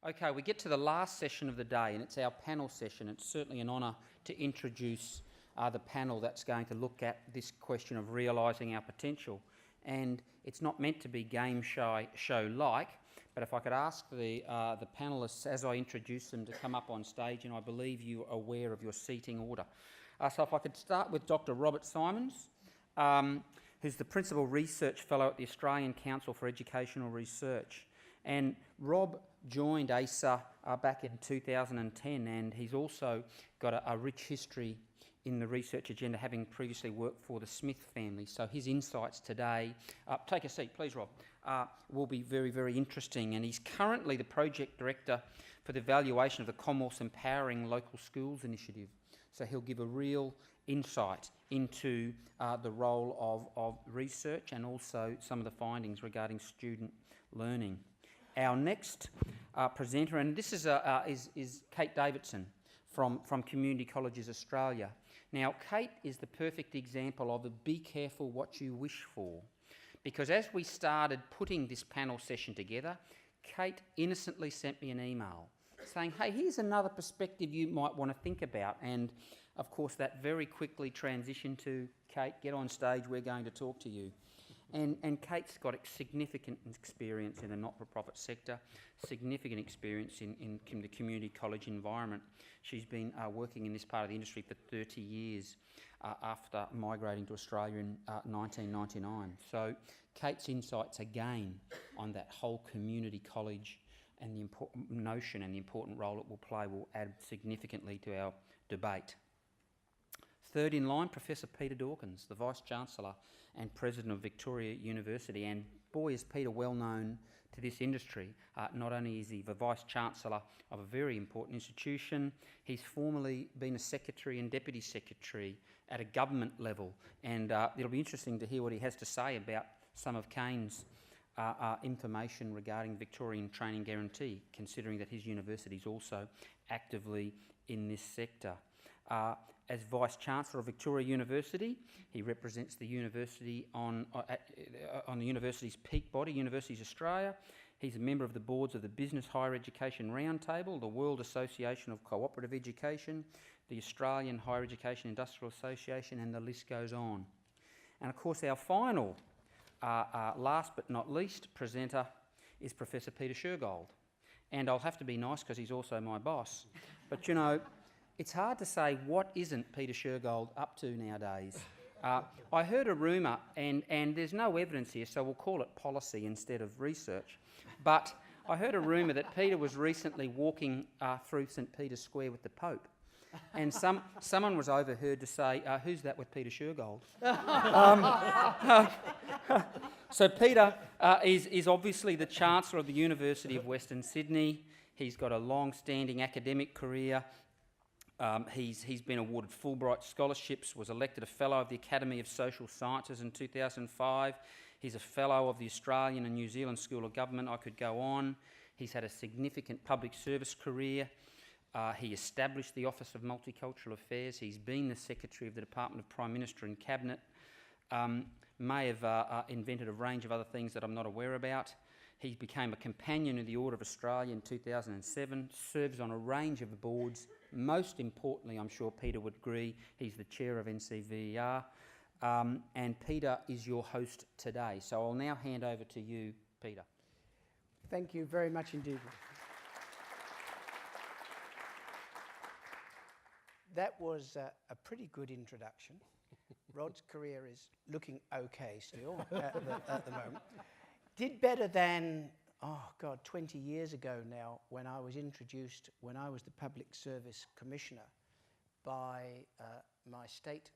Okay, we get to the last session of the day, and it's our panel session. It's certainly an honour to introduce the panel that's going to look at this question of realising our potential. And it's not meant to be game show-like, but if I could ask the panellists, as I introduce them, to come up on stage, and I believe you are aware of your seating order. So if I could start with Dr. Robert Simons, who's the Principal Research Fellow at the Australian Council for Educational Research. And Rob joined ASA back in 2010, and he's also got a rich history in the research agenda, having previously worked for the Smith family. So his insights today, take a seat please Rob, will be very, very interesting. And he's currently the Project Director for the evaluation of the Commonwealth's Empowering Local Schools initiative. So he'll give a real insight into the role of research and also some of the findings regarding student learning. Our next presenter, and this is Kate Davidson from Community Colleges Australia. Now, Kate is the perfect example of a be careful what you wish for, because as we started putting this panel session together, Kate innocently sent me an email saying, hey, here's another perspective you might want to think about. And of course, that very quickly transitioned to, Kate, get on stage, we're going to talk to you. And Kate's got significant experience in the not-for-profit sector, significant experience in the community college environment. She's been working in this part of the industry for 30 years after migrating to Australia in 1999. So Kate's insights again on that whole community college and the important notion and the important role it will play will add significantly to our debate. Third in line, Professor Peter Dawkins, the Vice-Chancellor and President of Victoria University. And boy, is Peter well known to this industry. Not only is he the Vice-Chancellor of a very important institution, he's formerly been a Secretary and Deputy Secretary at a government level. And it'll be interesting to hear what he has to say about some of Kane's information regarding Victorian Training Guarantee, considering that his university is also actively in this sector. As Vice-Chancellor of Victoria University, he represents the university on the university's peak body, Universities Australia. He's a member of the boards of the Business Higher Education Roundtable, the World Association of Cooperative Education, the Australian Higher Education Industrial Association, and the list goes on. And of course, our final, last but not least, presenter is Professor Peter Shergold. And I'll have to be nice because he's also my boss. But you know, it's hard to say what isn't Peter Shergold up to nowadays. I heard a rumour, and there's no evidence here, so we'll call it policy instead of research, but I heard a rumour that Peter was recently walking through St Peter's Square with the Pope, and someone was overheard to say, who's that with Peter Shergold? So Peter is obviously the Chancellor of the University of Western Sydney. He's got a long-standing academic career. He's been awarded Fulbright scholarships, was elected a Fellow of the Academy of Social Sciences in 2005. He's a Fellow of the Australian and New Zealand School of Government. I could go on. He's had a significant public service career. He established the Office of Multicultural Affairs. He's been the Secretary of the Department of Prime Minister and Cabinet. May have invented a range of other things that I'm not aware about. He became a Companion of the Order of Australia in 2007, serves on a range of boards. Most importantly, I'm sure Peter would agree, he's the Chair of NCVER, and Peter is your host today. So I'll now hand over to you, Peter. Thank you very much indeed. That was a pretty good introduction. Rod's career is looking okay still at the moment. Did better than, 20 years ago now, when I was introduced, when I was the Public Service Commissioner, by my state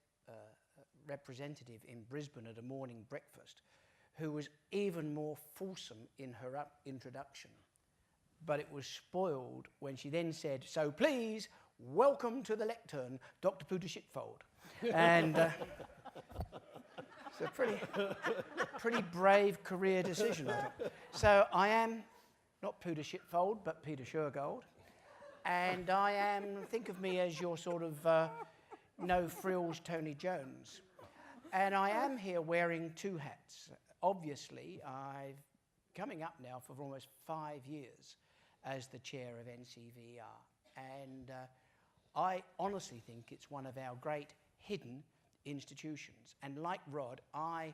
representative in Brisbane at a morning breakfast, who was even more fulsome in her introduction. But it was spoiled when she then said, so please, welcome to the lectern, Dr. Peter Shitfold. And it's a pretty brave career decision, I thought. So I am not Peter Shitfold, but Peter Shergold. And I am, think of me as your sort of no frills Tony Jones. And I am here wearing two hats. Obviously, I've coming up now for almost 5 years as the chair of NCVER. And I honestly think it's one of our great hidden institutions. And like Rod, I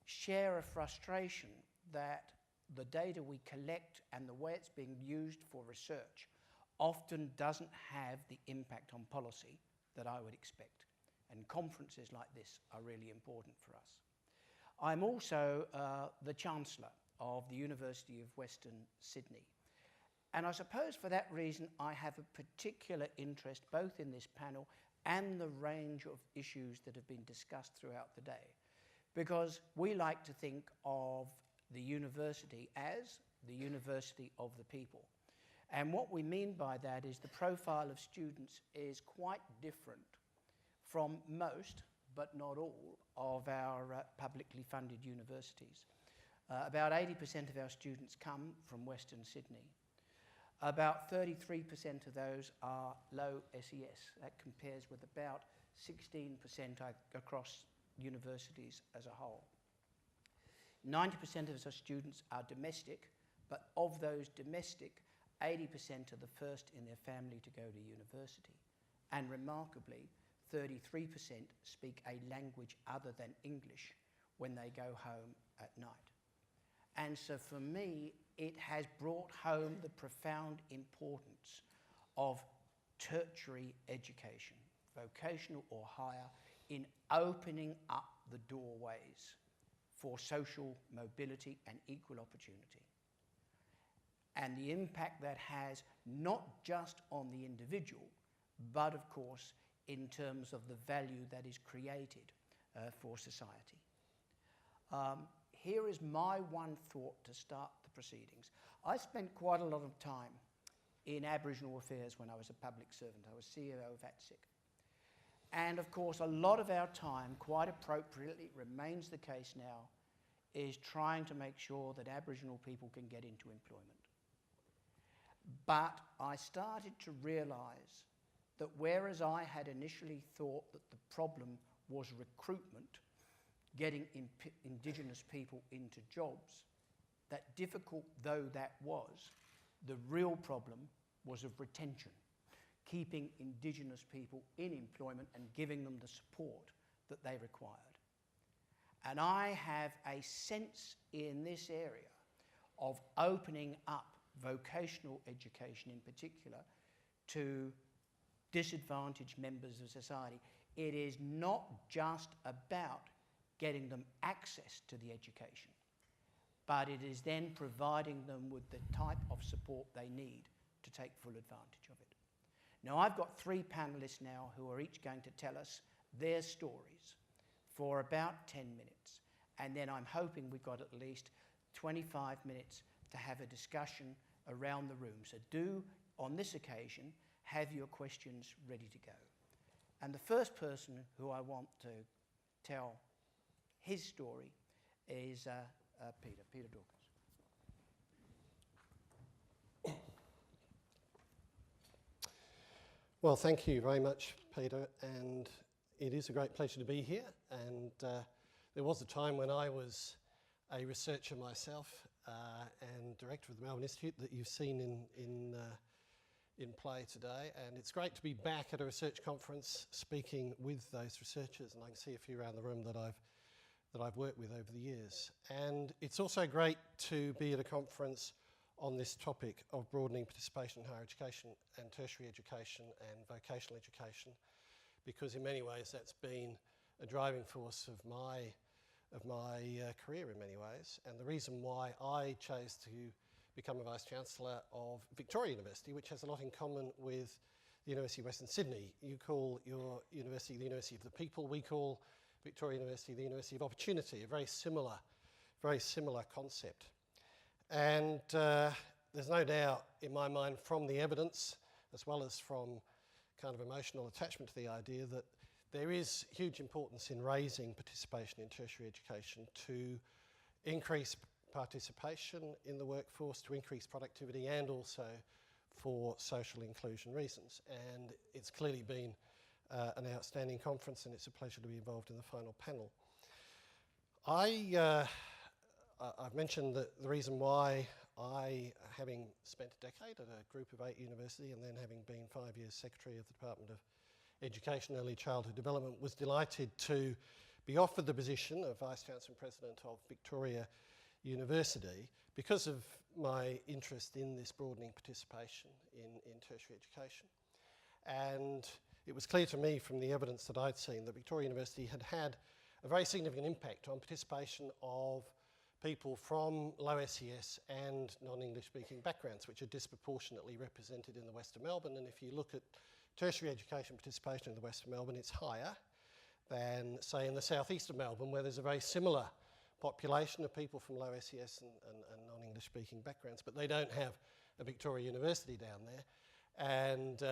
share a frustration that the data we collect and the way it's being used for research often doesn't have the impact on policy that I would expect. And conferences like this are really important for us. I'm also the Chancellor of the University of Western Sydney. And I suppose for that reason I have a particular interest both in this panel and the range of issues that have been discussed throughout the day. Because we like to think of the university as the university of the people. And what we mean by that is the profile of students is quite different from most, but not all, of our publicly funded universities. About 80% of our students come from Western Sydney. About 33% of those are low SES. That compares with about 16% across universities as a whole. 90% of our students are domestic, but of those domestic, 80% are the first in their family to go to university. And remarkably, 33% speak a language other than English when they go home at night. And so for me, it has brought home the profound importance of tertiary education, vocational or higher, in opening up the doorways for social mobility and equal opportunity. And the impact that has not just on the individual, but of course in terms of the value that is created for society. Here is my one thought to start the proceedings. I spent quite a lot of time in Aboriginal affairs when I was a public servant. I was CEO of ATSIC. And of course, a lot of our time, quite appropriately, remains the case now, is trying to make sure that Aboriginal people can get into employment. But I started to realise that whereas I had initially thought that the problem was recruitment, getting Indigenous people into jobs, that difficult though that was, the real problem was of retention, keeping Indigenous people in employment and giving them the support that they required. And I have a sense in this area of opening up vocational education in particular to disadvantaged members of society. It is not just about getting them access to the education, but it is then providing them with the type of support they need to take full advantage of it. Now, I've got 3 panellists now who are each going to tell us their stories for about 10 minutes. And then I'm hoping we've got at least 25 minutes to have a discussion around the room. So do, on this occasion, have your questions ready to go. And the first person who I want to tell his story is Peter Dawkins. Well, thank you very much, Peter, and it is a great pleasure to be here. And there was a time when I was a researcher myself and director of the Melbourne Institute that you've seen in play today, and it's great to be back at a research conference speaking with those researchers, and I can see a few around the room that I've worked with over the years. And it's also great to be at a conference on this topic of broadening participation in higher education and tertiary education and vocational education, because in many ways that's been a driving force of my career in many ways, and the reason why I chose to become a Vice-Chancellor of Victoria University, which has a lot in common with the University of Western Sydney. You call your university the University of the People, we call Victoria University the University of Opportunity, a very similar concept. And there's no doubt in my mind from the evidence, as well as from kind of emotional attachment to the idea, that there is huge importance in raising participation in tertiary education to increase participation in the workforce, to increase productivity, and also for social inclusion reasons. And it's clearly been an outstanding conference, and it's a pleasure to be involved in the final panel. I've mentioned that the reason why I, having spent a decade at a Group of 8 university and then having been 5 years Secretary of the Department of Education, Early Childhood Development, was delighted to be offered the position of Vice-Chancellor and President of Victoria University because of my interest in this broadening participation in tertiary education. And it was clear to me from the evidence that I'd seen that Victoria University had had a very significant impact on participation of people from low SES and non-English speaking backgrounds, which are disproportionately represented in the West of Melbourne. And if you look at tertiary education participation in the West of Melbourne, it's higher than, say, in the southeast of Melbourne, where there's a very similar population of people from low SES and non-English speaking backgrounds, but they don't have a Victoria University down there. And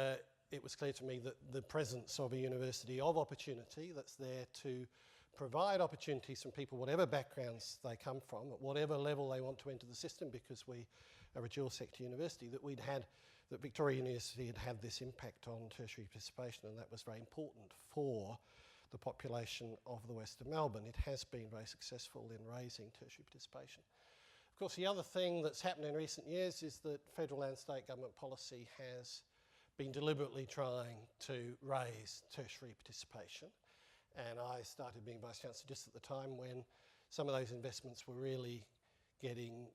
it was clear to me that the presence of a university of opportunity that's there to provide opportunities from people, whatever backgrounds they come from, at whatever level they want to enter the system, because we are a dual sector university, that Victoria University had had this impact on tertiary participation, and that was very important for the population of the West of Melbourne. It has been very successful in raising tertiary participation. Of course, the other thing that's happened in recent years is that federal and state government policy has been deliberately trying to raise tertiary participation. And I started being Vice-Chancellor just at the time when some of those investments were really getting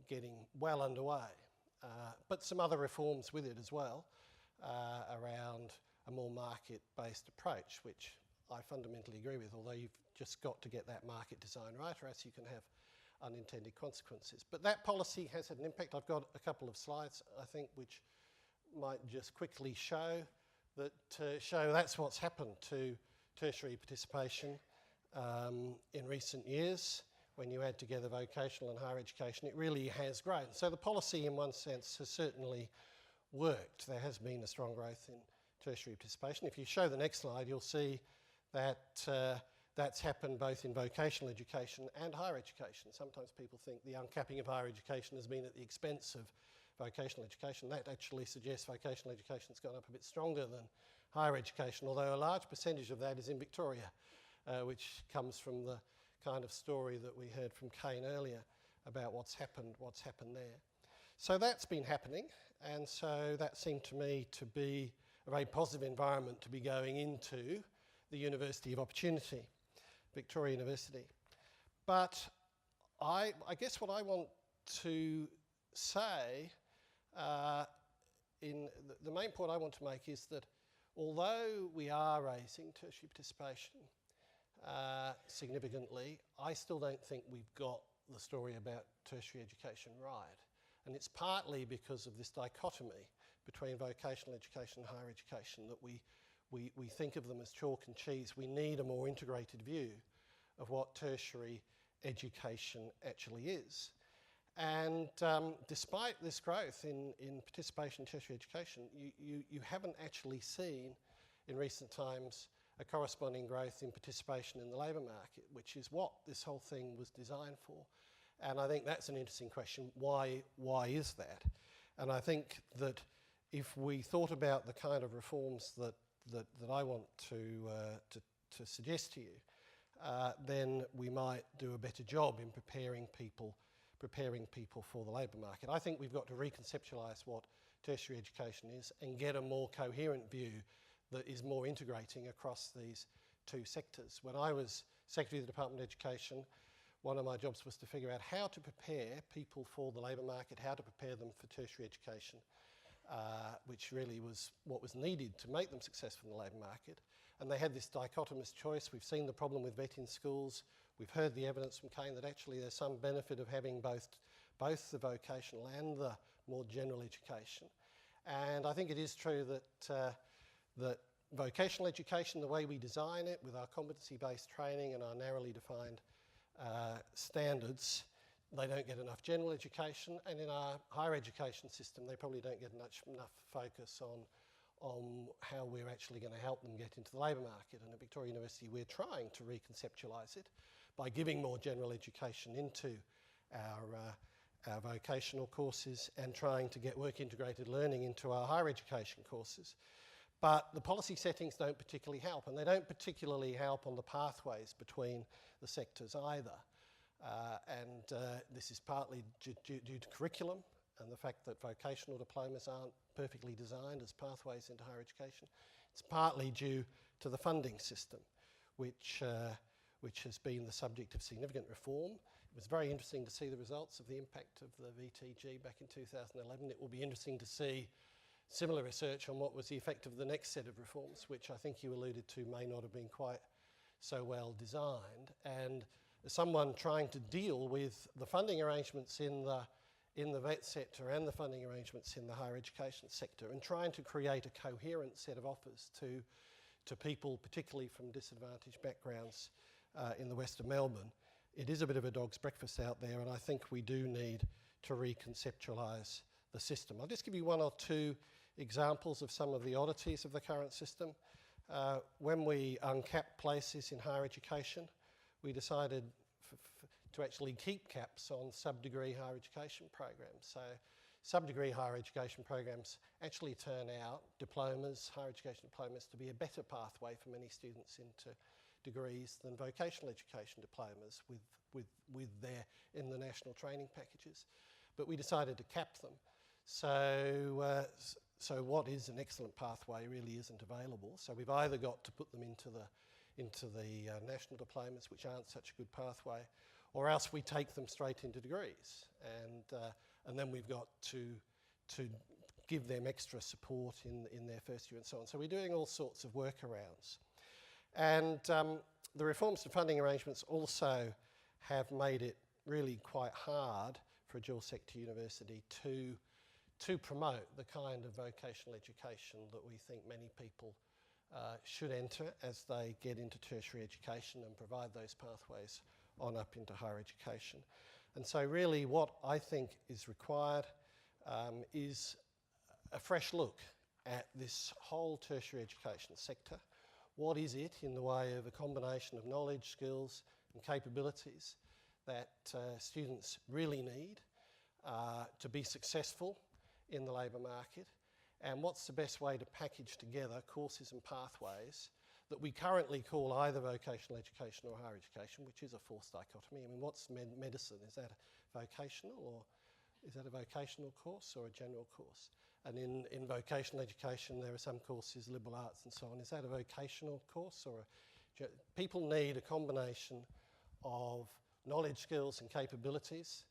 well underway. But some other reforms with it as well, around a more market-based approach, which I fundamentally agree with, although you've just got to get that market design right, or else you can have unintended consequences. But that policy has had an impact. I've got a couple of slides, I think, which might just quickly show that's what's happened to tertiary participation in recent years. When you add together vocational and higher education, it really has grown. So the policy, in one sense, has certainly worked. There has been a strong growth in tertiary participation. If you show the next slide, you'll see that that's happened both in vocational education and higher education. Sometimes people think the uncapping of higher education has been at the expense of vocational education. That actually suggests vocational education's gone up a bit stronger than higher education, although a large percentage of that is in Victoria, which comes from the kind of story that we heard from Kane earlier about what's happened there. So that's been happening, and so that seemed to me to be a very positive environment to be going into the University of Opportunity, Victoria University. But I guess what I want to say, the main point I want to make is that although we are raising tertiary participation significantly, I still don't think we've got the story about tertiary education right. And it's partly because of this dichotomy between vocational education and higher education, that we think of them as chalk and cheese. We need a more integrated view of what tertiary education actually is. And despite this growth in participation in tertiary education, you haven't actually seen in recent times a corresponding growth in participation in the labour market, which is what this whole thing was designed for. And I think that's an interesting question. Why is that? And I think that if we thought about the kind of reforms that I want to suggest to you, then we might do a better job in preparing people for the labour market. I think we've got to reconceptualise what tertiary education is and get a more coherent view that is more integrating across these two sectors. When I was Secretary of the Department of Education, one of my jobs was to figure out how to prepare people for the labour market, how to prepare them for tertiary education, which really was what was needed to make them successful in the labour market. And they had this dichotomous choice. We've seen the problem with vetting schools. We've heard the evidence from Kane that actually there's some benefit of having both the vocational and the more general education. And I think it is true that vocational education, the way we design it with our competency-based training and our narrowly defined standards, they don't get enough general education, and in our higher education system they probably don't get enough focus on how we're actually going to help them get into the labour market. And at Victoria University we're trying to reconceptualise it by giving more general education into our vocational courses and trying to get work integrated learning into our higher education courses. But the policy settings don't particularly help, and they don't particularly help on the pathways between the sectors either. This is partly due to curriculum and the fact that vocational diplomas aren't perfectly designed as pathways into higher education. It's partly due to the funding system, which has been the subject of significant reform. It was very interesting to see the results of the impact of the VTG back in 2011. It will be interesting to see similar research on what was the effect of the next set of reforms, which I think you alluded to may not have been quite so well designed. And as someone trying to deal with the funding arrangements in the vet sector and the funding arrangements in the higher education sector, and trying to create a coherent set of offers to people, particularly from disadvantaged backgrounds in the west of Melbourne, it is a bit of a dog's breakfast out there, and I think we do need to reconceptualise the system. I'll just give you one or two examples of some of the oddities of the current system. When we uncapped places in higher education, we decided to actually keep caps on sub-degree higher education programs. So sub-degree higher education programs actually turn out diplomas, higher education diplomas, to be a better pathway for many students into degrees than vocational education diplomas with their in the national training packages. But we decided to cap them. So what is an excellent pathway really isn't available. So we've either got to put them into the national diplomas, which aren't such a good pathway, or else we take them straight into degrees, and then we've got to give them extra support in their first year and so on. So we're doing all sorts of workarounds. And the reforms to funding arrangements also have made it really quite hard for a dual sector university to promote the kind of vocational education that we think many people should enter as they get into tertiary education and provide those pathways on up into higher education. And so really what I think is required is a fresh look at this whole tertiary education sector. What is it in the way of a combination of knowledge, skills and capabilities that students really need to be successful in the labour market, and what's the best way to package together courses and pathways that we currently call either vocational education or higher education, which is a false dichotomy. I mean, what's medicine? Is that vocational, or is that a vocational course or a general course? And in vocational education, there are some courses, liberal arts and so on. Is that a vocational course or people need a combination of knowledge, skills and capabilities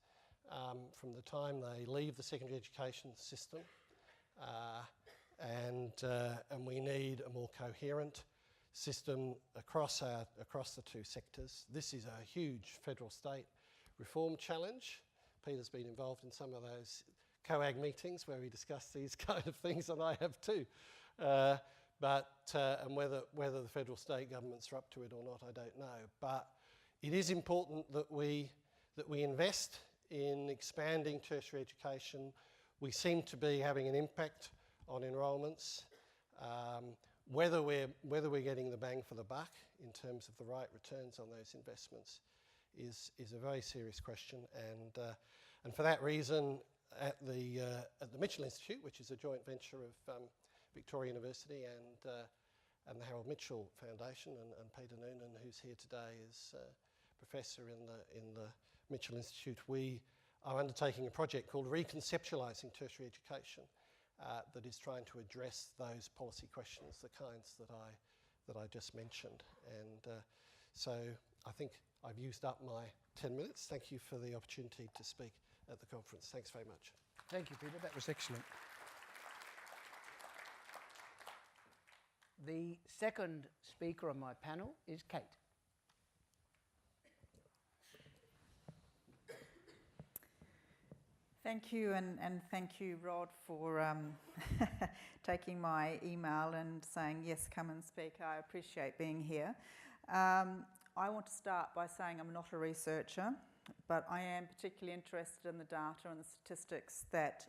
from the time they leave the secondary education system, and we need a more coherent system across the two sectors. This is a huge federal-state reform challenge. Peter's been involved in some of those COAG meetings where we discuss these kind of things, and I have too. And whether the federal state governments are up to it or not, I don't know. But it is important that we invest in expanding tertiary education. We seem to be having an impact on enrolments. Whether we're getting the bang for the buck in terms of the right returns on those investments is a very serious question. And for that reason, at the Mitchell Institute, which is a joint venture of Victoria University and the Harold Mitchell Foundation, and Peter Noonan, who's here today, is professor in the Mitchell Institute, we are undertaking a project called Reconceptualising Tertiary Education that is trying to address those policy questions, the kinds that I just mentioned. And so I think I've used up my 10 minutes. Thank you for the opportunity to speak at the conference. Thanks very much. Thank you, Peter. That was excellent. The second speaker on my panel is Kate. Thank you, and thank you, Rod, for taking my email and saying, yes, come and speak. I appreciate being here. I want to start by saying I'm not a researcher, but I am particularly interested in the data and the statistics that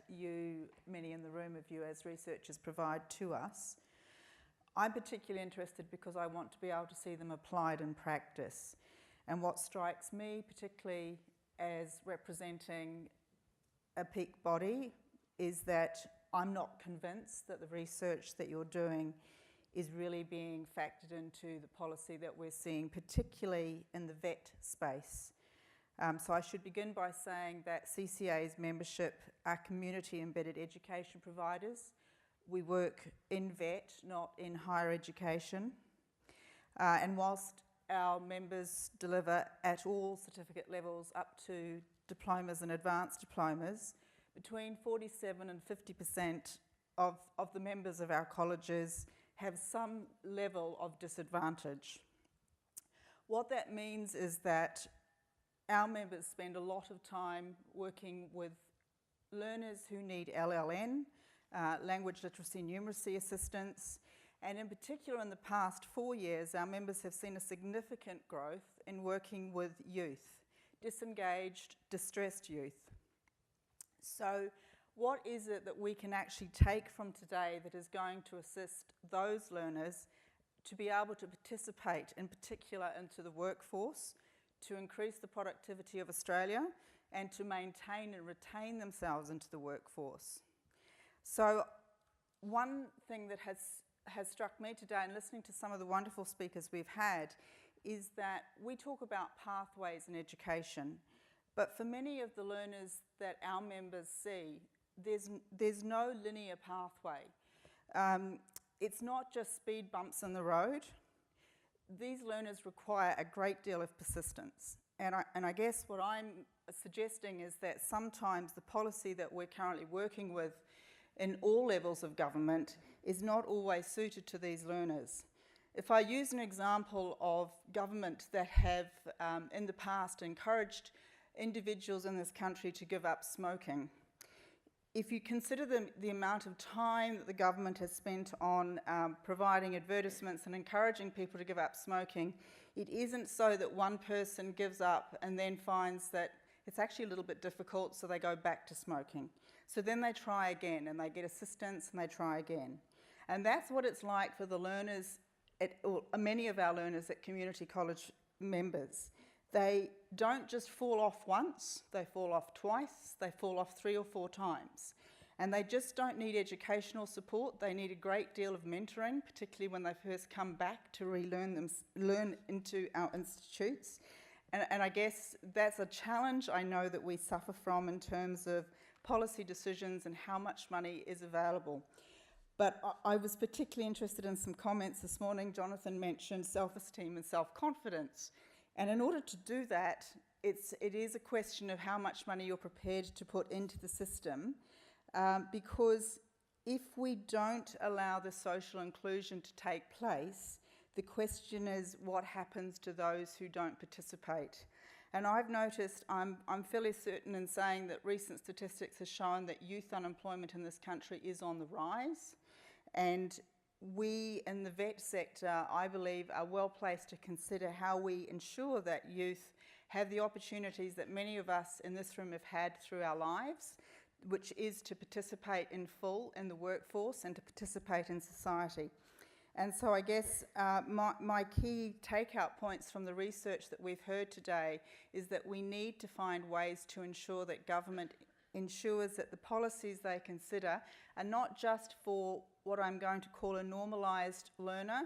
many in the room of you as researchers, provide to us. I'm particularly interested because I want to be able to see them applied in practice. And what strikes me, particularly as representing a peak body, is that I'm not convinced that the research that you're doing is really being factored into the policy that we're seeing, particularly in the vet space. So I should begin by saying that CCA's membership are community-embedded education providers. We work in VET, not in higher education. And whilst our members deliver at all certificate levels up to diplomas and advanced diplomas, between 47 and 50% of the members of our colleges have some level of disadvantage. What that means is that our members spend a lot of time working with learners who need LLN, language literacy numeracy assistance, and in particular in the past 4 years, our members have seen a significant growth in working with youth, disengaged, distressed youth. So what is it that we can actually take from today that is going to assist those learners to be able to participate in particular into the workforce, to increase the productivity of Australia and to maintain and retain themselves into the workforce? So one thing that has struck me today in listening to some of the wonderful speakers we've had is that we talk about pathways in education, but for many of the learners that our members see, there's no linear pathway. It's not just speed bumps in the road. These learners require a great deal of persistence. And I guess what I'm suggesting is that sometimes the policy that we're currently working with in all levels of government is not always suited to these learners. If I use an example of government that have in the past encouraged individuals in this country to give up smoking, if you consider the amount of time that the government has spent on providing advertisements and encouraging people to give up smoking, it isn't so that one person gives up and then finds that it's actually a little bit difficult, so they go back to smoking. So then they try again and they get assistance and they try again. And that's what it's like for the learners, or many of our learners at community college members. They don't just fall off once, they fall off twice, they fall off 3 or 4 times. And they just don't need educational support, they need a great deal of mentoring, particularly when they first come back to learn into our institutes. And I guess that's a challenge I know that we suffer from in terms of policy decisions and how much money is available. But I was particularly interested in some comments this morning. Jonathan mentioned self-esteem and self-confidence. And in order to do that, it is a question of how much money you're prepared to put into the system, because if we don't allow the social inclusion to take place, the question is what happens to those who don't participate. And I've noticed, I'm fairly certain in saying that recent statistics have shown that youth unemployment in this country is on the rise. And we in the VET sector, I believe, are well placed to consider how we ensure that youth have the opportunities that many of us in this room have had through our lives, which is to participate in full in the workforce and to participate in society. And so I guess my key takeout points from the research that we've heard today is that we need to find ways to ensure that government ensures that the policies they consider are not just for what I'm going to call a normalised learner,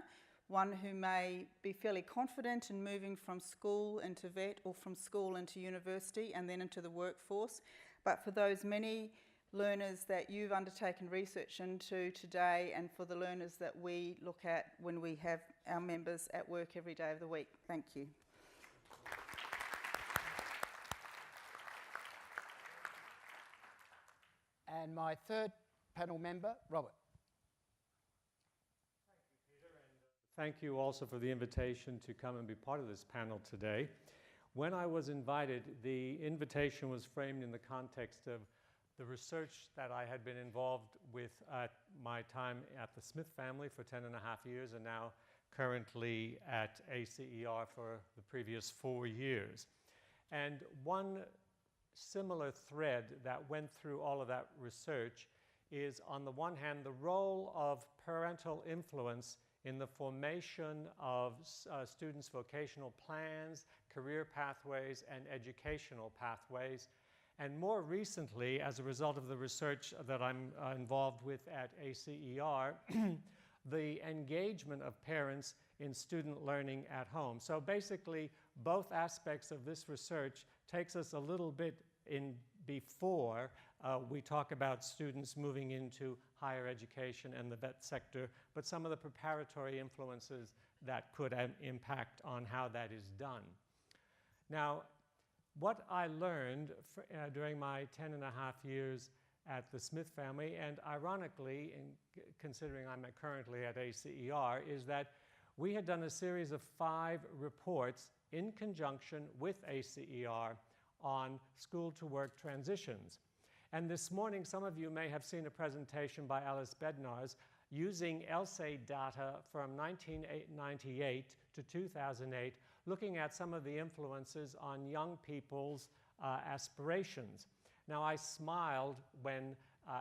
one who may be fairly confident in moving from school into VET or from school into university and then into the workforce, but for those many learners that you've undertaken research into today and for the learners that we look at when we have our members at work every day of the week. Thank you. And my third panel member, Robert. Thank you also for the invitation to come and be part of this panel today. When I was invited, the invitation was framed in the context of the research that I had been involved with at my time at the Smith family for 10.5 years and now currently at ACER for the previous 4 years. And one similar thread that went through all of that research is, on the one hand, the role of parental influence in the formation of students' vocational plans, career pathways, and educational pathways. And more recently, as a result of the research that I'm involved with at ACER, the engagement of parents in student learning at home. So basically, both aspects of this research takes us a little bit in before we talk about students moving into higher education and the vet sector, but some of the preparatory influences that could impact on how that is done. Now, what I learned during my 10 and a half years at the Smith family, and ironically, considering I'm currently at ACER, is that we had done a series of 5 reports in conjunction with ACER on school-to-work transitions. And this morning, some of you may have seen a presentation by Alice Bednarz using LSAID data from 1998 to 2008, looking at some of the influences on young people's aspirations. Now, I smiled when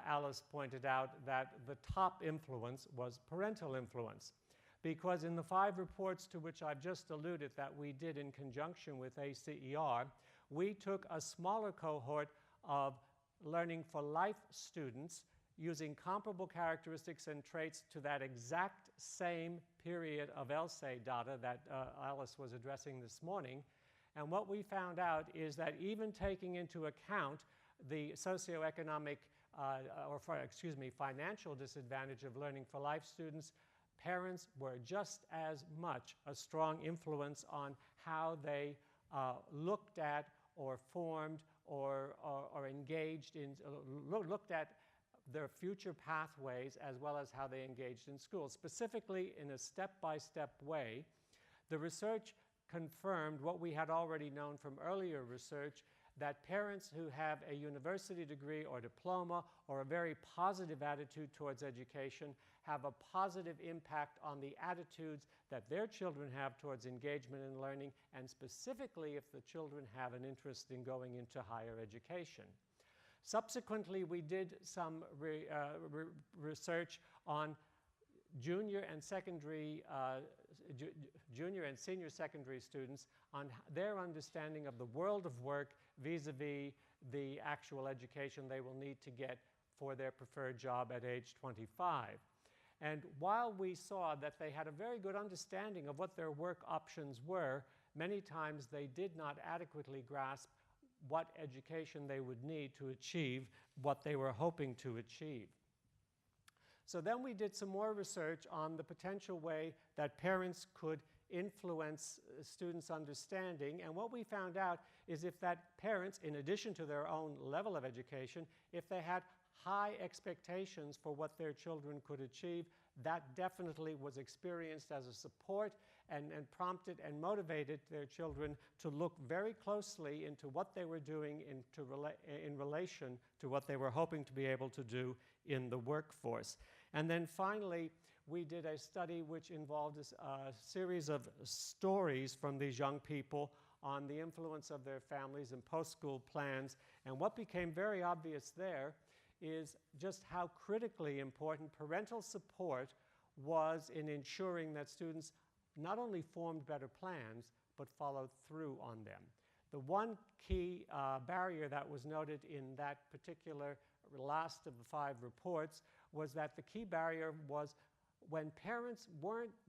Alice pointed out that the top influence was parental influence, because in the 5 reports to which I've just alluded that we did in conjunction with ACER, we took a smaller cohort of learning for life students using comparable characteristics and traits to that exact same period of LSAID data that Alice was addressing this morning. And what we found out is that even taking into account the socioeconomic financial disadvantage of learning for life students, parents were just as much a strong influence on how they looked at or formed or engaged in, looked at their future pathways as well as how they engaged in school. Specifically, in a step-by-step way, the research confirmed what we had already known from earlier research, that parents who have a university degree or diploma or a very positive attitude towards education have a positive impact on the attitudes that their children have towards engagement in learning, and specifically if the children have an interest in going into higher education. Subsequently, we did some research on junior and senior secondary students on their understanding of the world of work vis-a-vis the actual education they will need to get for their preferred job at age 25. And while we saw that they had a very good understanding of what their work options were, many times they did not adequately grasp what education they would need to achieve what they were hoping to achieve. So then we did some more research on the potential way that parents could influence students' understanding, and what we found out is if that parents, in addition to their own level of education, if they had high expectations for what their children could achieve, that definitely was experienced as a support and prompted and motivated their children to look very closely into what they were doing in relation to what they were hoping to be able to do in the workforce. And then finally, we did a study which involved a series of stories from these young people on the influence of their families and post-school plans. And what became very obvious there is just how critically important parental support was in ensuring that students not only formed better plans, but followed through on them. The one key barrier that was noted in that particular last of the 5 reports was that the key barrier was when parents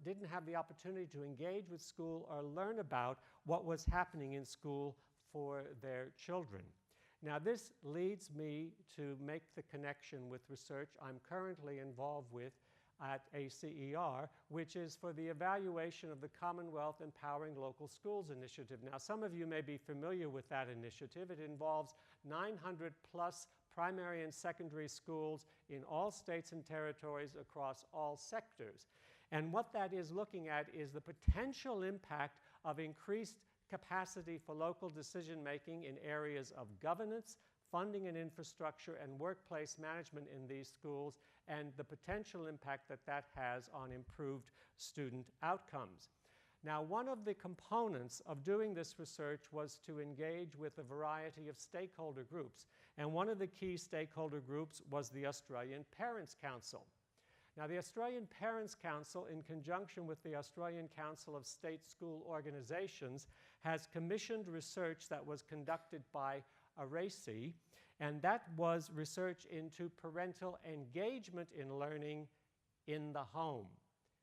didn't have the opportunity to engage with school or learn about what was happening in school for their children. Now, this leads me to make the connection with research I'm currently involved with at ACER, which is for the evaluation of the Commonwealth Empowering Local Schools initiative. Now, some of you may be familiar with that initiative. It involves 900 plus primary and secondary schools in all states and territories across all sectors. And what that is looking at is the potential impact of increased capacity for local decision-making in areas of governance, funding and infrastructure, and workplace management in these schools, and the potential impact that that has on improved student outcomes. Now, one of the components of doing this research was to engage with a variety of stakeholder groups, and one of the key stakeholder groups was the Australian Parents' Council. Now, the Australian Parents' Council, in conjunction with the Australian Council of State School Organisations, has commissioned research that was conducted by ARACI, and that was research into parental engagement in learning in the home.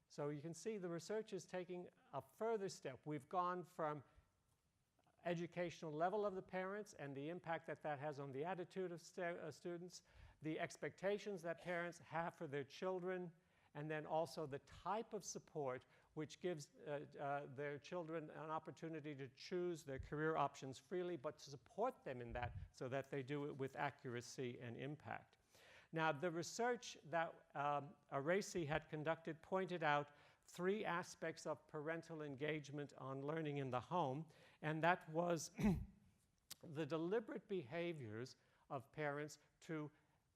So you can see the research is taking a further step. We've gone from educational level of the parents and the impact that that has on the attitude of students, the expectations that parents have for their children, and then also the type of support which gives their children an opportunity to choose their career options freely, but to support them in that so that they do it with accuracy and impact. Now, the research that Aracey had conducted pointed out 3 aspects of parental engagement on learning in the home, and that was the deliberate behaviors of parents to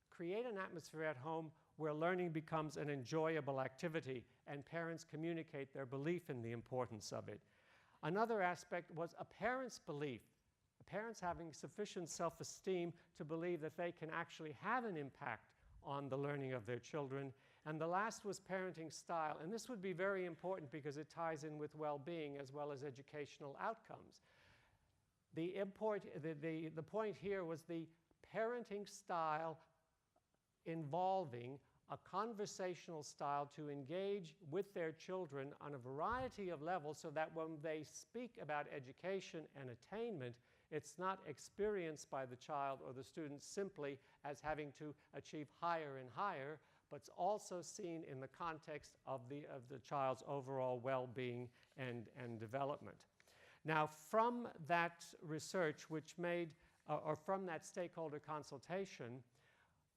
create an atmosphere at home where learning becomes an enjoyable activity and parents communicate their belief in the importance of it. Another aspect was a parent's belief, parents having sufficient self-esteem to believe that they can actually have an impact on the learning of their children. And the last was parenting style, and this would be very important because it ties in with well-being as well as educational outcomes. The point here was the parenting style involving a conversational style to engage with their children on a variety of levels so that when they speak about education and attainment, it's not experienced by the child or the student simply as having to achieve higher and higher, but it's also seen in the context of the child's overall well-being and development. Now, from that research, which made, or from that stakeholder consultation,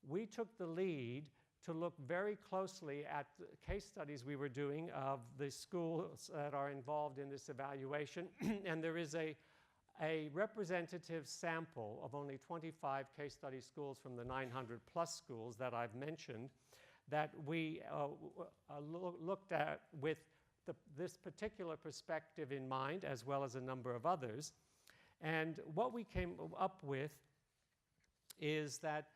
we took the lead to look very closely at the case studies we were doing of the schools that are involved in this evaluation. And there is a representative sample of only 25 case study schools from the 900 plus schools that I've mentioned that we looked at with this particular perspective in mind, as well as a number of others. And what we came up with is that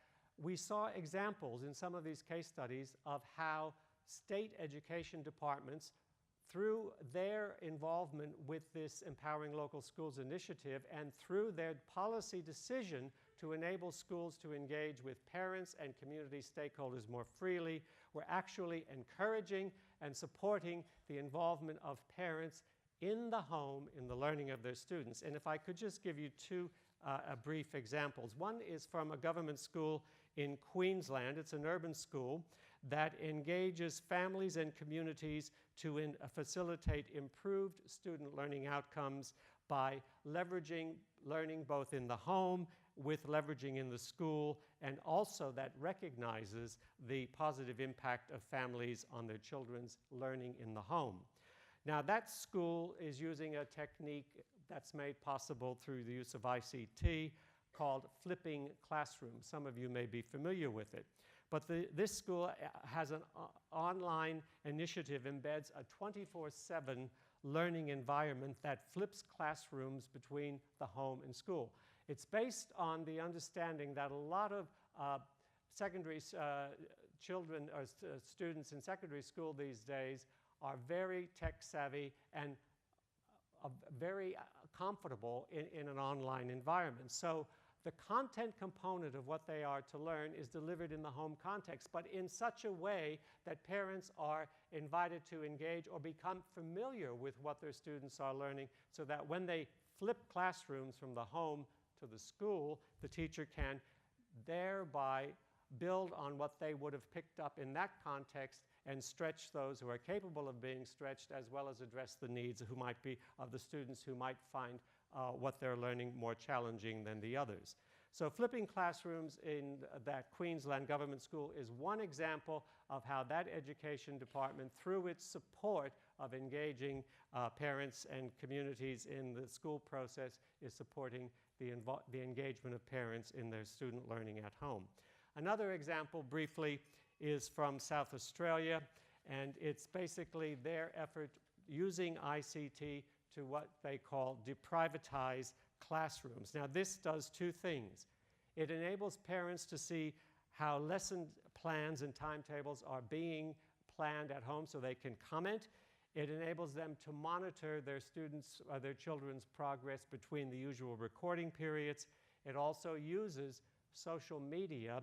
we saw examples in some of these case studies of how state education departments, through their involvement with this Empowering Local Schools initiative and through their policy decision to enable schools to engage with parents and community stakeholders more freely, were actually encouraging and supporting the involvement of parents in the home in the learning of their students. And if I could just give you 2 brief examples. One is from a government school in Queensland. It's an urban school that engages families and communities to facilitate improved student learning outcomes by leveraging learning both in the home with leveraging in the school, and also that recognizes the positive impact of families on their children's learning in the home. Now, that school is using a technique that's made possible through the use of ICT called flipping classrooms. Some of you may be familiar with it. But this school has an online initiative, embeds a 24/7 learning environment that flips classrooms between the home and school. It's based on the understanding that a lot of secondary children or students in secondary school these days are very tech savvy and very comfortable in an online environment. So the content component of what they are to learn is delivered in the home context, but in such a way that parents are invited to engage or become familiar with what their students are learning, so that when they flip classrooms from the home to the school, the teacher can thereby build on what they would have picked up in that context and stretch those who are capable of being stretched, as well as address the needs of the students who might find what they're learning more challenging than the others. So flipping classrooms in that Queensland government school is one example of how that education department, through its support of engaging parents and communities in the school process, is supporting the engagement of parents in their student learning at home. Another example, briefly, is from South Australia, and it's basically their effort using ICT to what they call deprivatize classrooms. Now, this does 2 things. It enables parents to see how lesson plans and timetables are being planned at home so they can comment. It enables them to monitor their students' or their children's progress between the usual recording periods. It also uses social media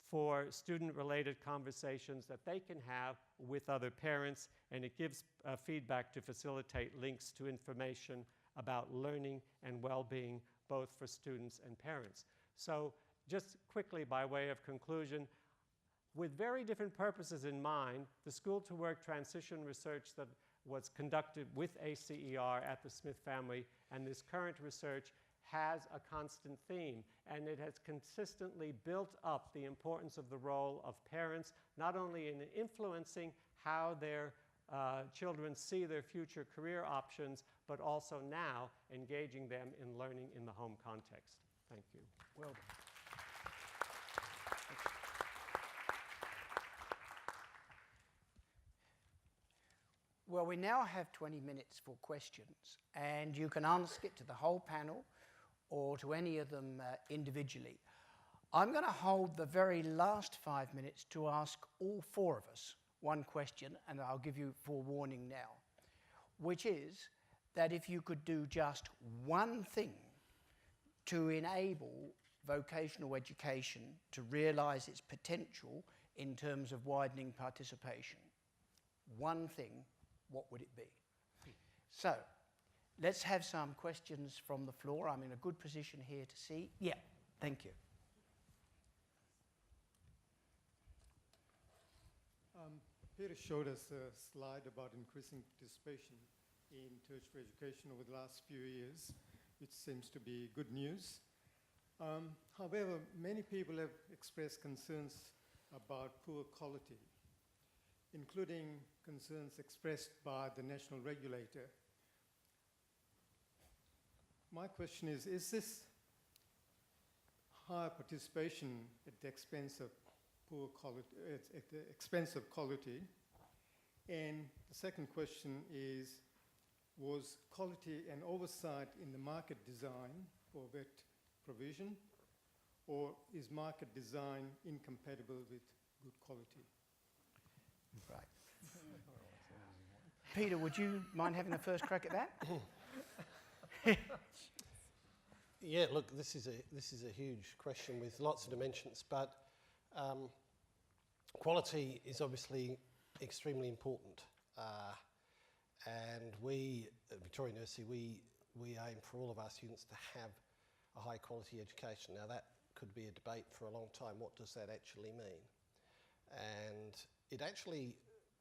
for student-related conversations that they can have with other parents, and it gives feedback to facilitate links to information about learning and well-being, both for students and parents. So just quickly, by way of conclusion, with very different purposes in mind, the School to Work transition research that was conducted with ACER at the Smith family and this current research has a constant theme, and it has consistently built up the importance of the role of parents, not only in influencing how their children see their future career options, but also now engaging them in learning in the home context. Thank you. Well done. Well, we now have 20 minutes for questions, and you can ask it to the whole panel or to any of them individually. I'm going to hold the very last 5 minutes to ask all four of us one question, and I'll give you forewarning now, which is that if you could do just one thing to enable vocational education to realise its potential in terms of widening participation, one thing, what would it be? So, let's have some questions from the floor. I'm in a good position here to see. Yeah, thank you. Peter showed us a slide about increasing participation in tertiary education over the last few years, which seems to be good news. However, many people have expressed concerns about poor quality, including concerns expressed by the national regulator. My question is this higher participation at the expense of poor quality, at the expense of quality? And the second question is, was quality an oversight in the market design for VET provision, or is market design incompatible with good quality? Right. Peter, would you mind having a first crack at that? Yeah, look, this is a huge question with lots of dimensions, but quality is obviously extremely important. And we, at Victoria University, we aim for all of our students to have a high quality education. Now that could be a debate for a long time. What does that actually mean? And it actually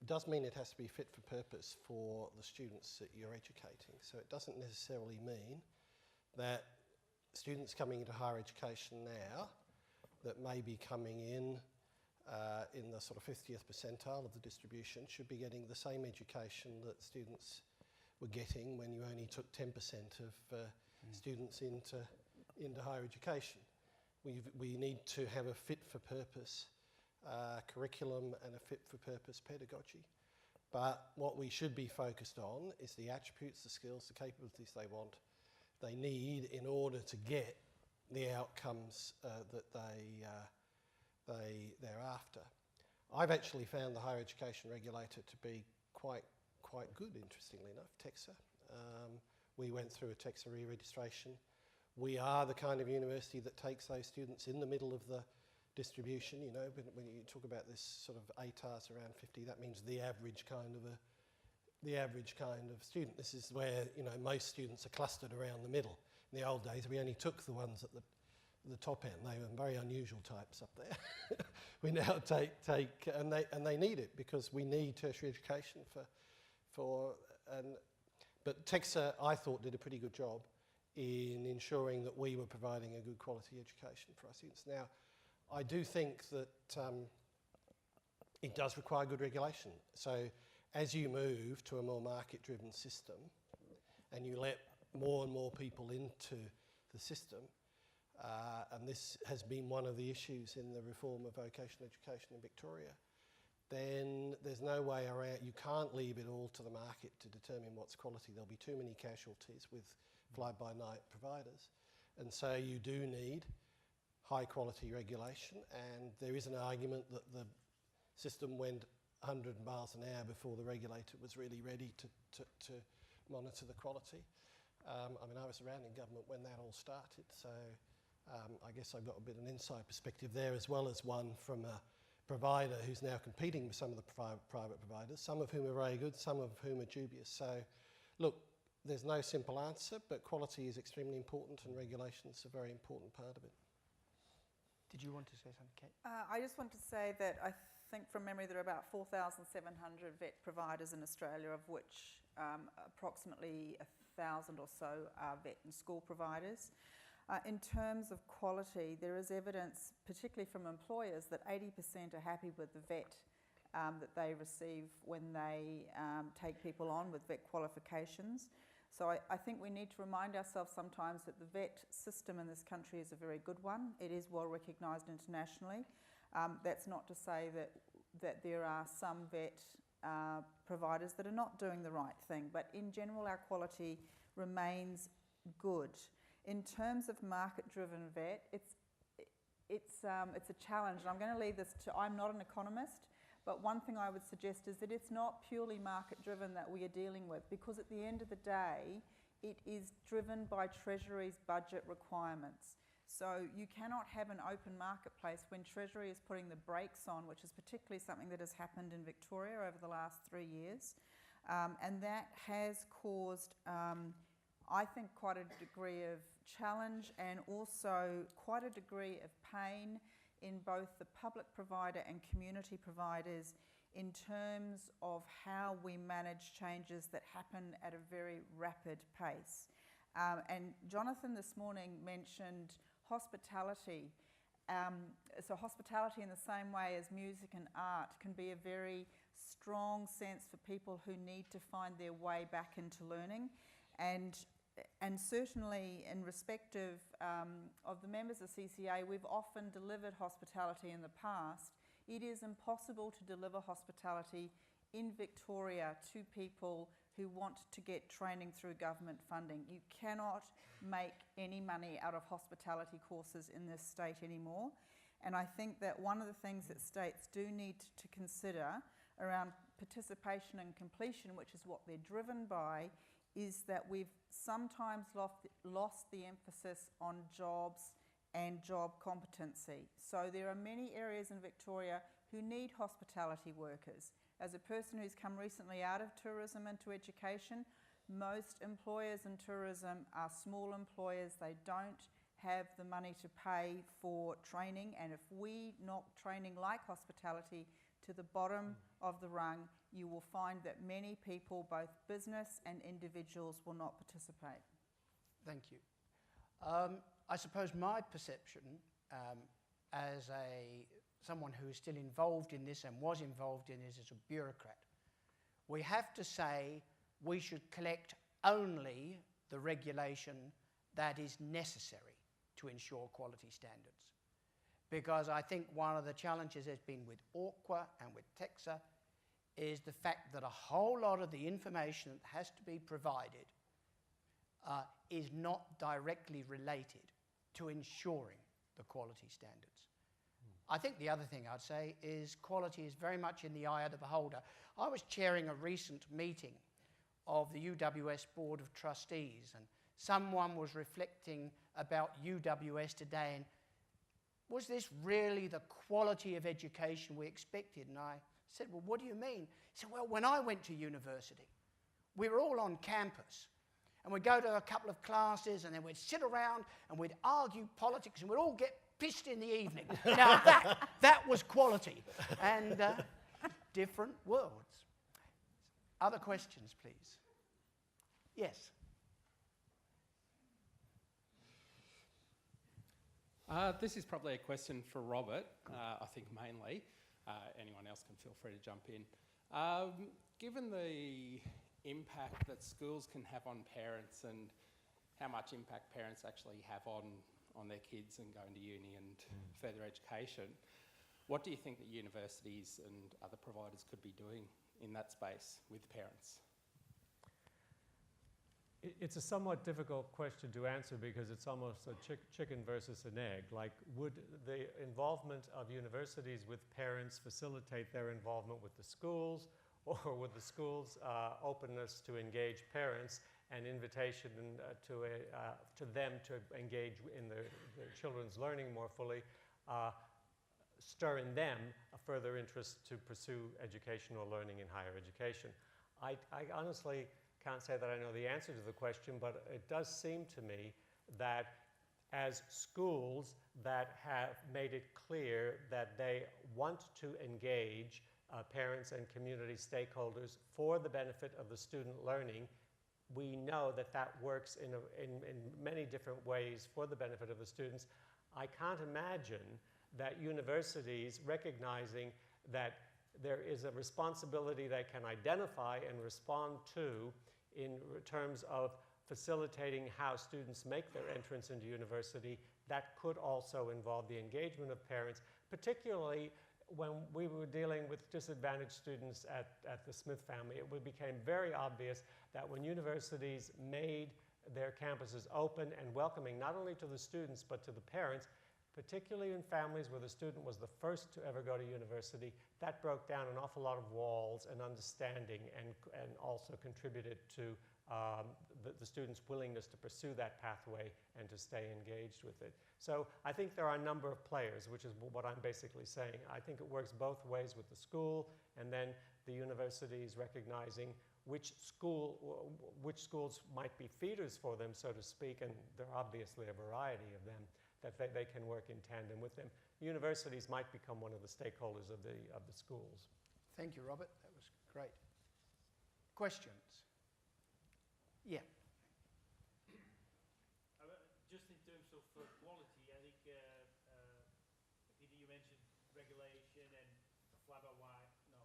does mean it has to be fit for purpose for the students that you're educating. So it doesn't necessarily mean that students coming into higher education now that may be coming in the sort of 50th percentile of the distribution should be getting the same education that students were getting when you only took 10% of students into higher education. We need to have a fit-for-purpose curriculum and a fit-for-purpose pedagogy. But what we should be focused on is the attributes, the skills, the capabilities they need in order to get the outcomes that they're after. I've actually found the higher education regulator to be quite good, interestingly enough, TEXA. We went through a TEXA re-registration. We are the kind of university that takes those students in the middle of the distribution. You know, when you talk about this sort of ATARs around 50, that means the average kind of student. This is where, you know, most students are clustered around the middle. In the old days, we only took the ones at the top end. They were very unusual types up there. We now take and they need it because we need tertiary education but TEXA, I thought, did a pretty good job in ensuring that we were providing a good quality education for our students. Now, I do think that it does require good regulation. So as you move to a more market-driven system and you let more and more people into the system, and this has been one of the issues in the reform of vocational education in Victoria, then there's no way around. You can't leave it all to the market to determine what's quality. There'll be too many casualties with fly-by-night providers. And so you do need high-quality regulation, and there is an argument that the system went 100 miles an hour before the regulator was really ready to monitor the quality. I mean, I was around in government when that all started, so I guess I've got a bit of an inside perspective there, as well as one from a provider who's now competing with some of the private providers, some of whom are very good, some of whom are dubious. So, look, there's no simple answer, but quality is extremely important and regulations are a very important part of it. Did you want to say something, Kate? I just want to say that I think from memory there are about 4,700 vet providers in Australia, of which approximately 1,000 or so are vet and school providers. In terms of quality, there is evidence, particularly from employers, that 80% are happy with the vet that they receive when they take people on with vet qualifications. So I think we need to remind ourselves sometimes that the vet system in this country is a very good one. It is well recognised internationally. That's not to say that there are some vet providers that are not doing the right thing, but in general our quality remains good. In terms of market-driven vet, it's a challenge, and I'm going to leave this to, I'm not an economist, but one thing I would suggest is that it's not purely market-driven that we are dealing with, because at the end of the day, it is driven by Treasury's budget requirements. So you cannot have an open marketplace when Treasury is putting the brakes on, which is particularly something that has happened in Victoria over the last 3 years. And that has caused, I think, quite a degree of challenge and also quite a degree of pain in both the public provider and community providers in terms of how we manage changes that happen at a very rapid pace. And Jonathan this morning mentioned hospitality. So hospitality, in the same way as music and art, can be a very strong sense for people who need to find their way back into learning. And certainly in respect of the members of CCA, we've often delivered hospitality in the past. It is impossible to deliver hospitality in Victoria to people who want to get training through government funding. You cannot make any money out of hospitality courses in this state anymore. And I think that one of the things that states do need to consider around participation and completion, which is what they're driven by, is that we've sometimes lost the emphasis on jobs and job competency. So there are many areas in Victoria who need hospitality workers. As a person who's come recently out of tourism into education, most employers in tourism are small employers. They don't have the money to pay for training, and if we knock training like hospitality to the bottom of the rung, you will find that many people, both business and individuals, will not participate. Thank you. I suppose my perception as someone who is still involved in this and was involved in this as a bureaucrat, we have to say we should collect only the regulation that is necessary to ensure quality standards. Because I think one of the challenges there's been with AUQUA and with TEXA is the fact that a whole lot of the information that has to be provided is not directly related to ensuring the quality standards. I think the other thing I'd say is quality is very much in the eye of the beholder. I was chairing a recent meeting of the UWS Board of Trustees, and someone was reflecting about UWS today, and was this really the quality of education we expected? And I said, well, what do you mean? He said, well, when I went to university, we were all on campus, and we'd go to a couple of classes, and then we'd sit around and we'd argue politics, and we'd all get pissed in the evening. Now, that was quality. And different worlds. Other questions, please? Yes. This is probably a question for Robert, I think mainly. Anyone else can feel free to jump in. Given the impact that schools can have on parents and how much impact parents actually have on their kids and going to uni and further education, what do you think that universities and other providers could be doing in that space with parents? It's a somewhat difficult question to answer because it's almost a chicken versus an egg. Like, would the involvement of universities with parents facilitate their involvement with the schools, or would the schools' openness to engage parents and invitation to them to engage in their children's learning more fully stir in them a further interest to pursue educational learning in higher education? I honestly can't say that I know the answer to the question, but it does seem to me that as schools that have made it clear that they want to engage parents and community stakeholders for the benefit of the student learning, we know that that works in many different ways for the benefit of the students. I can't imagine that universities, recognizing that there is a responsibility they can identify and respond to in terms of facilitating how students make their entrance into university, that could also involve the engagement of parents, particularly when we were dealing with disadvantaged students at the Smith family. It became very obvious that when universities made their campuses open and welcoming not only to the students but to the parents, particularly in families where the student was the first to ever go to university, that broke down an awful lot of walls and understanding and also contributed to the students' willingness to pursue that pathway and to stay engaged with it. So I think there are a number of players, which is what I'm basically saying. I think it works both ways with the school and then the universities recognizing which schools might be feeders for them, so to speak, and there are obviously a variety of them, that they can work in tandem with them. Universities might become one of the stakeholders of the schools. Thank you, Robert. That was great. Questions? Yeah. Just in terms of quality, I think, Peter, you mentioned regulation and fly-by-night, I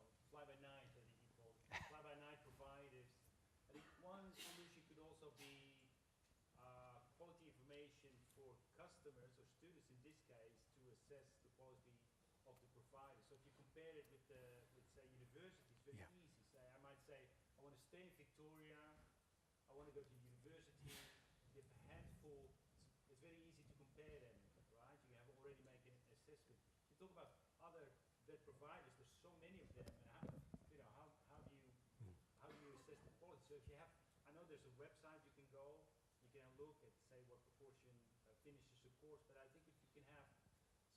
think you called it, fly-by-night providers. I think one solution could also be quality information for customers or students in this case to assess the quality of the provider. So if you compare it with, say, universities, very easy. I might say, I want to stay in Victoria, I want to go to university, you have a handful, it's very easy to compare them, right? You have already made an assessment. You talk about other vet providers, there's so many of them, and how do you assess the quality? So if you have, I know there's a website you can go, you can look at, say, what proportion finishes the course, but I think if you can have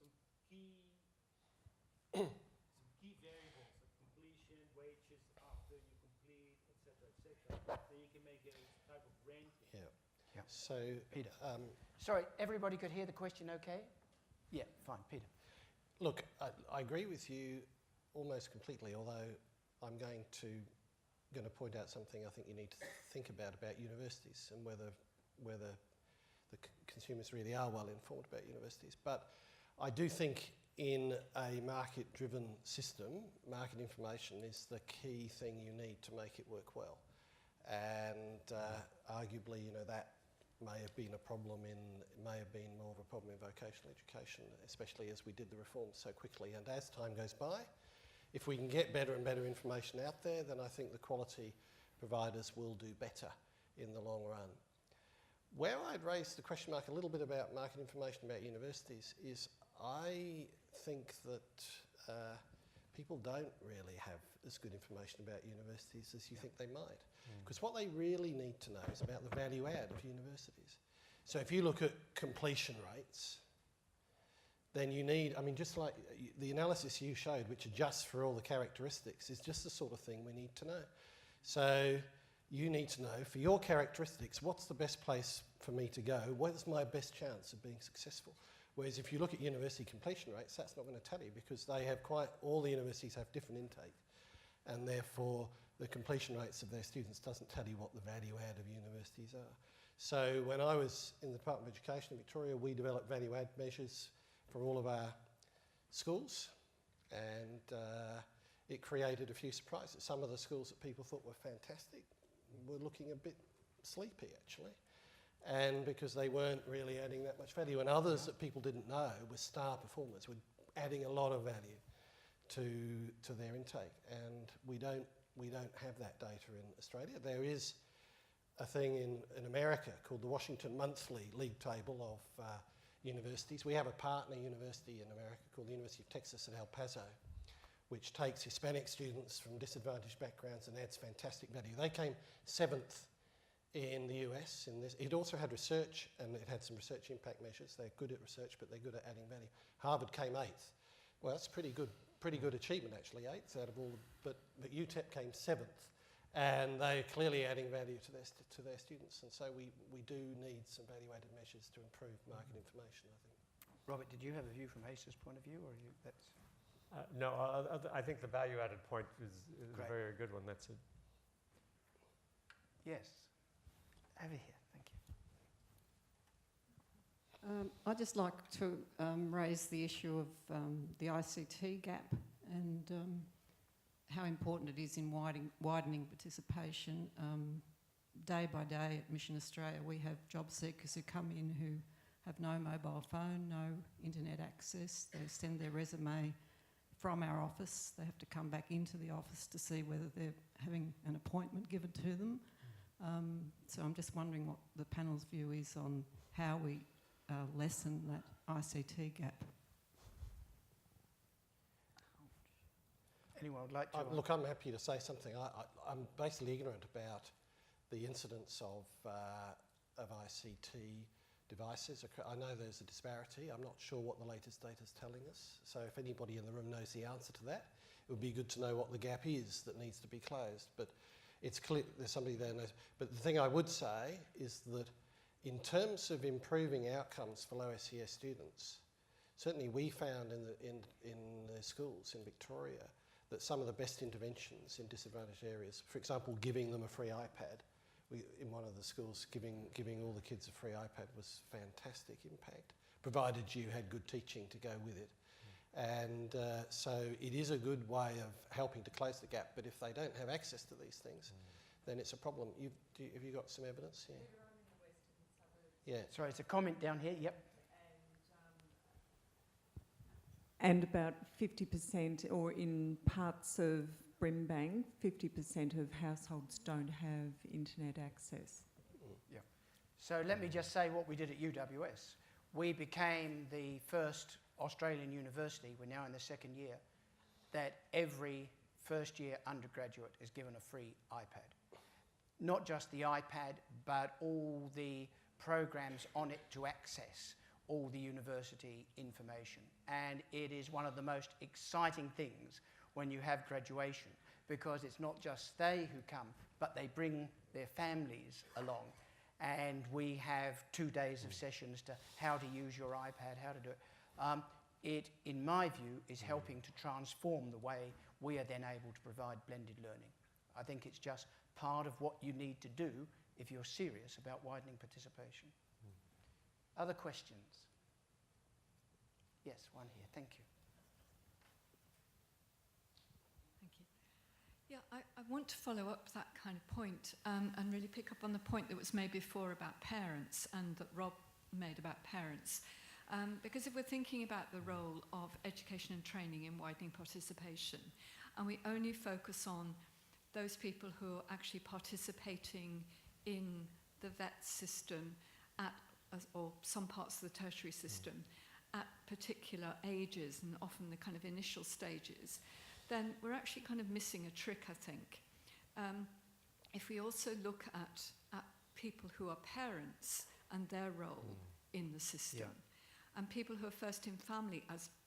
some key variables, like completion, wages after you complete, etc., then you can make a type of ranking. Yeah. Yeah. So, Peter. Sorry, everybody could hear the question okay? Yeah, fine. Peter. look, I agree with you almost completely, although I'm going to point out something I think you need to think about universities and whether the consumers really are well informed about universities. But I do think in a market-driven system, market information is the key thing you need to make it work well. And arguably, that may have been more of a problem in vocational education, especially as we did the reforms so quickly. And as time goes by, if we can get better and better information out there, then I think the quality providers will do better in the long run. Where I'd raise the question mark a little bit about market information about universities is I think that people don't really have as good information about universities as you think they might. Because what they really need to know is about the value add of universities. So if you look at completion rates, then you need, just like the analysis you showed, which adjusts for all the characteristics, is just the sort of thing we need to know. So you need to know, for your characteristics, what's the best place for me to go? What's my best chance of being successful? Whereas if you look at university completion rates, that's not going to tell you, because all the universities have different intake, and therefore the completion rates of their students doesn't tell you what the value add of universities are. So when I was in the Department of Education in Victoria, we developed value add measures for all of our schools, and it created a few surprises. Some of the schools that people thought were fantastic were looking a bit sleepy, actually, and because they weren't really adding that much value. And others that people didn't know were star performers, were adding a lot of value to their intake, and we don't have that data in Australia. There is a thing in America called the Washington Monthly League Table of universities. We have a partner university in America called the University of Texas at El Paso, which takes Hispanic students from disadvantaged backgrounds and adds fantastic value. They came 7th in the US in this. It also had research, and it had some research impact measures. They're good at research, but they're good at adding value. Harvard came 8th. Well, that's pretty good achievement, actually, 8th out of all, but UTEP came 7th, And they're clearly adding value to their students. And so we do need some value-added measures to improve market information, I think. Robert, did you have a view from ACE's point of view, or that's... No, I think the value-added point is a Great. very good one. That's it. Yes. Over here, thank you. I'd just like to raise the issue of the ICT gap and how important it is in widening participation. Day by day at Mission Australia, we have job seekers who come in who have no mobile phone, no internet access. They send their resume from our office. They have to come back into the office to see whether they're having an appointment given to them. So I'm just wondering what the panel's view is on how we lessen that ICT gap. Anyone would like to... Look, I'm happy to say something. I'm basically ignorant about the incidence of ICT devices. I know there's a disparity. I'm not sure what the latest data is telling us. So if anybody in the room knows the answer to that, it would be good to know what the gap is that needs to be closed. But it's clear there's somebody there who knows. But the thing I would say is that in terms of improving outcomes for low SES students, certainly we found in the schools in Victoria that some of the best interventions in disadvantaged areas, for example, giving them a free iPad, in one of the schools, giving all the kids a free iPad was fantastic impact, provided you had good teaching to go with it. And so it is a good way of helping to close the gap, but if they don't have access to these things, then it's a problem. Have you got some evidence? Yeah. Yeah. Sorry, it's a comment down here, yep. And about 50%, or in parts of Brimbank, 50% of households don't have internet access. Yeah. So let me just say what we did at UWS. We became the first Australian university, we're now in the second year, that every first year undergraduate is given a free iPad. Not just the iPad, but all the programs on it to access all the university information. And it is one of the most exciting things when you have graduation, because it's not just they who come, but they bring their families along. And we have 2 days of sessions to how to use your iPad, how to do it. It, in my view, is helping to transform the way we are then able to provide blended learning. I think it's just part of what you need to do if you're serious about widening participation. Other questions? Yes, one here. Thank you. Thank you. Yeah, I want to follow up that kind of point and really pick up on the point that was made before about parents and that Rob made about parents. Because if we're thinking about the role of education and training in widening participation, and we only focus on those people who are actually participating in the VET system or some parts of the tertiary system at particular ages and often the kind of initial stages, then we're actually kind of missing a trick, I think. If we also look at people who are parents and their role in the system, and people who are first in family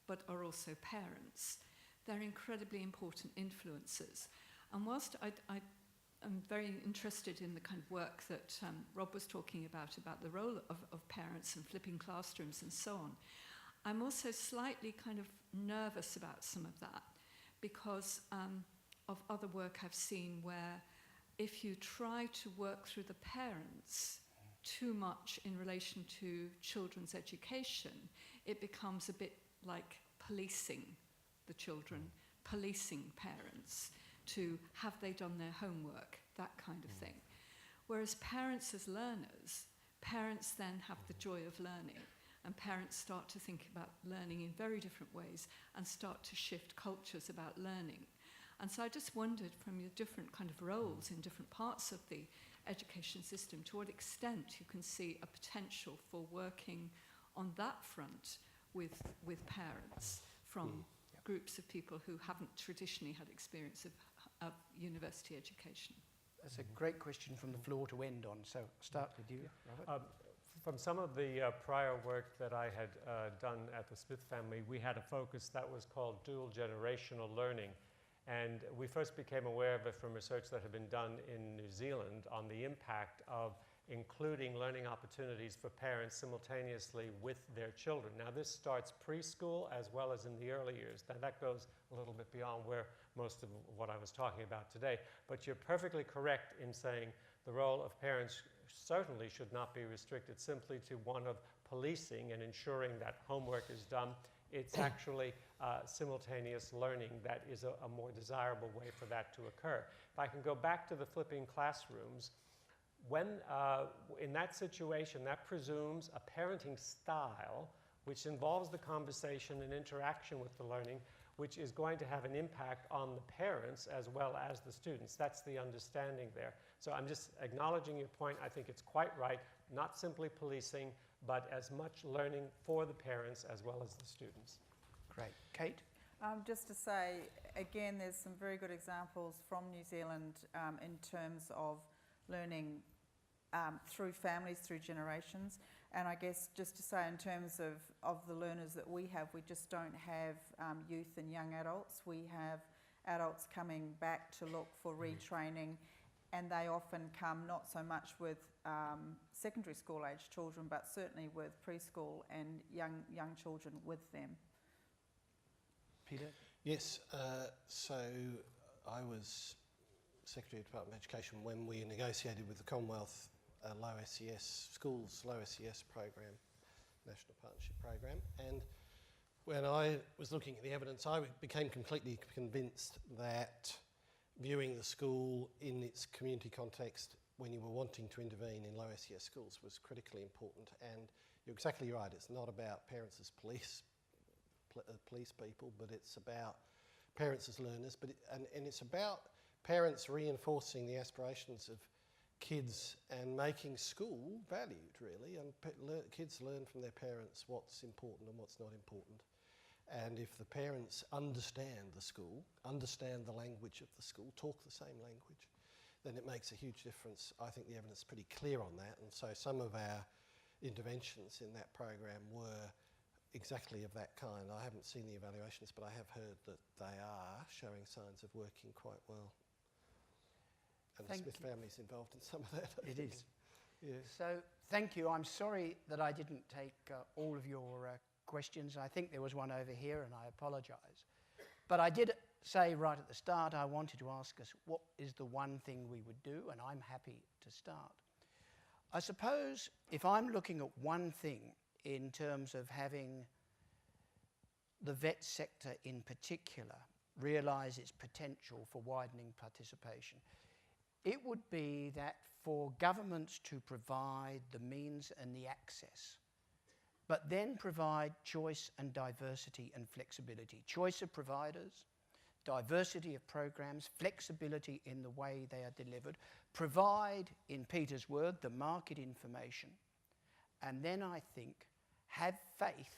but are also parents, they're incredibly important influences. And whilst I'm very interested in the kind of work that Rob was talking about the role of parents and flipping classrooms and so on, I'm also slightly kind of nervous about some of that because of other work I've seen where if you try to work through the parents too much in relation to children's education, it becomes a bit like policing the children, policing parents to have they done their homework, that kind of thing. Whereas parents as learners, parents then have the joy of learning, and parents start to think about learning in very different ways and start to shift cultures about learning. And so I just wondered, from your different kind of roles in different parts of the education system, to what extent you can see a potential for working on that front with parents from groups of people who haven't traditionally had experience of university education. That's a great question from the floor to end on. So start with you, Robert. From some of the prior work that I had done at the Smith family, we had a focus that was called dual generational learning. And we first became aware of it from research that had been done in New Zealand on the impact of including learning opportunities for parents simultaneously with their children. Now, this starts preschool as well as in the early years. Now, that goes a little bit beyond where most of what I was talking about today. But you're perfectly correct in saying the role of parents certainly should not be restricted simply to one of policing and ensuring that homework is done. It's actually simultaneous learning that is a more desirable way for that to occur. If I can go back to the flipping classrooms, when in that situation, that presumes a parenting style which involves the conversation and interaction with the learning, which is going to have an impact on the parents as well as the students. That's the understanding there. So I'm just acknowledging your point. I think it's quite right, not simply policing, but as much learning for the parents as well as the students. Great. Kate? Just to say, again, there's some very good examples from New Zealand in terms of learning through families, through generations. And I guess just to say in terms of the learners that we have, we just don't have youth and young adults. We have adults coming back to look for retraining, and they often come not so much with secondary school age children, but certainly with preschool and young children with them. Peter? Yes, so I was Secretary of the Department of Education when we negotiated with the Commonwealth low SES schools, low SES program, National Partnership Program, and when I was looking at the evidence, I became completely convinced that viewing the school in its community context when you were wanting to intervene in low SES schools was critically important. And you're exactly right, it's not about parents as police people, but it's about parents as learners, and it's about parents reinforcing the aspirations of kids and making school valued, really, and kids learn from their parents what's important and what's not important. And if the parents understand the school, understand the language of the school, talk the same language, then it makes a huge difference. I think the evidence is pretty clear on that, and so some of our interventions in that program were exactly of that kind. I haven't seen the evaluations, but I have heard that they are showing signs of working quite well. And the Smith family's involved in some of that. It is. Yeah. So, thank you. I'm sorry that I didn't take all of your questions. I think there was one over here, and I apologise. But I did say right at the start I wanted to ask us what is the one thing we would do, and I'm happy to start. I suppose if I'm looking at one thing in terms of having the vet sector in particular realise its potential for widening participation, it would be that for governments to provide the means and the access, but then provide choice and diversity and flexibility. Choice of providers, diversity of programs, flexibility in the way they are delivered, provide, in Peter's word, the market information, and then I think have faith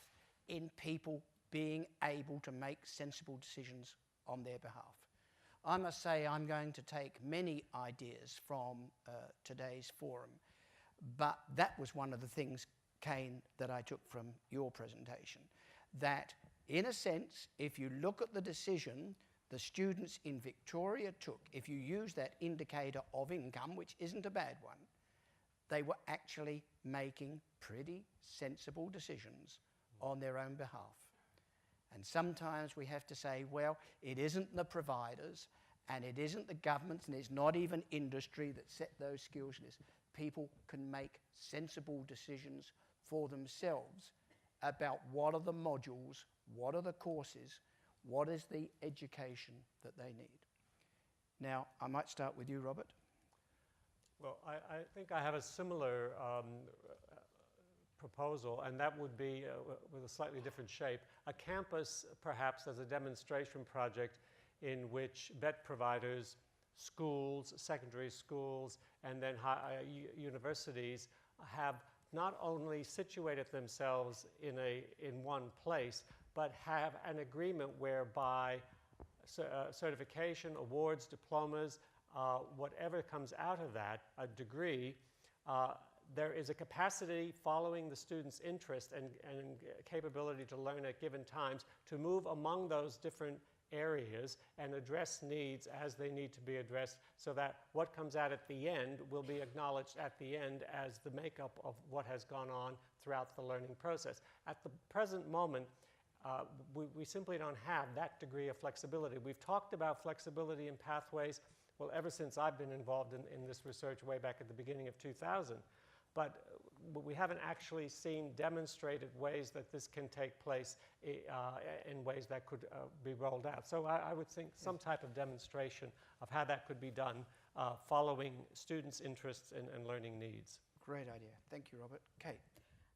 in people being able to make sensible decisions on their behalf. I must say I'm going to take many ideas from today's forum, but that was one of the things, Kane, that I took from your presentation, that in a sense, if you look at the decision the students in Victoria took, if you use that indicator of income, which isn't a bad one, they were actually making pretty sensible decisions on their own behalf. And sometimes we have to say, well, it isn't the providers, and it isn't the governments, and it's not even industry that set those skills lists. People can make sensible decisions for themselves about what are the modules, what are the courses, what is the education that they need. Now, I might start with you, Robert. Well, I think I have a similar proposal, and that would be with a slightly different shape. A campus, perhaps, as a demonstration project in which vet providers, schools, secondary schools, and then universities have not only situated themselves in one place, but have an agreement whereby certification, awards, diplomas, whatever comes out of that, a degree, there is a capacity following the student's interest and capability to learn at given times to move among those different areas and address needs as they need to be addressed, so that what comes out at the end will be acknowledged at the end as the makeup of what has gone on throughout the learning process. At the present moment, we simply don't have that degree of flexibility. We've talked about flexibility in pathways, well, ever since I've been involved in this research way back at the beginning of 2000. But we haven't actually seen demonstrated ways that this can take place in ways that could be rolled out. So I would think some type of demonstration of how that could be done following students' interests and learning needs. Great idea. Thank you, Robert. Kate.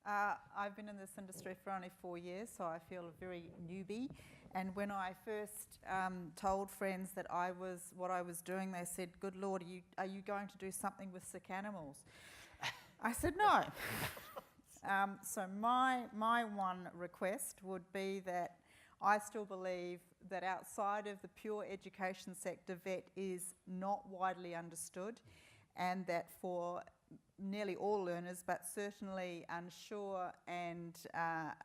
I've been in this industry for only 4 years, so I feel a very newbie. And when I first told friends that what I was doing, they said, "Good Lord, are you going to do something with sick animals?" I said no. So my one request would be that I still believe that outside of the pure education sector, VET is not widely understood, and that for nearly all learners, but certainly unsure and